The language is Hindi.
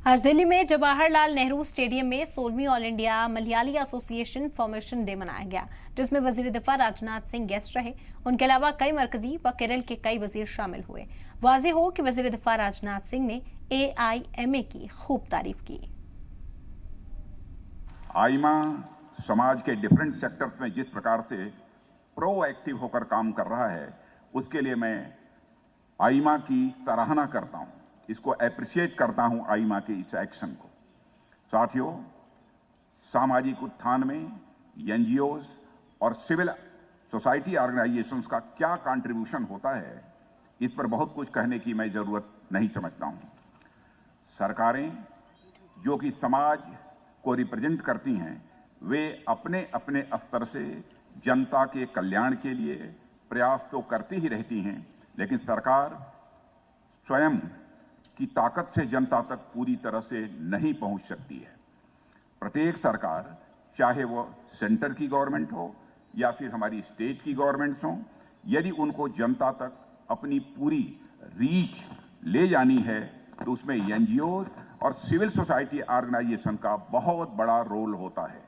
आज दिल्ली में जवाहरलाल नेहरू स्टेडियम में 16वीं all India Malayali association formation day मनाया गया, जिसमें वजीर दिफा राजनाथ सिंह गेस्ट रहे। उनके अलावा कई मरकजी व केरल के कई वजीर शामिल हुए। वाज़ेह हो कि वजीर दिफा राजनाथ सिंह ने AIMA की खूब तारीफ की। आईमा समाज के डिफरेंट सेक्टर्स में जिस प्रकार से प्रोएक्टिव होकर काम कर रहा है, उसके लिए मैं आईमा की सराहना करता हूं, इसको अप्रिशिएट करता हूं आईमा के इस एक्शन को। साथियों, सामाजिक उत्थान में एनजीओज और सिविल सोसाइटी ऑर्गेनाइजेशंस का क्या कंट्रीब्यूशन होता है, इस पर बहुत कुछ कहने की मैं जरूरत नहीं समझता हूं। सरकारें जो कि समाज को रिप्रेजेंट करती हैं, वे अपने अपने स्तर से जनता के कल्याण के लिए प्रयास तो करती ही रहती हैं, लेकिन सरकार स्वयं की ताकत से जनता तक पूरी तरह से नहीं पहुंच सकती है। प्रत्येक सरकार, चाहे वो सेंटर की गवर्नमेंट हो या फिर हमारी स्टेट की गवर्नमेंट्स हो, यदि उनको जनता तक अपनी पूरी रीच ले जानी है तो उसमें एनजीओ और सिविल सोसाइटी ऑर्गेनाइजेशन का बहुत बड़ा रोल होता है।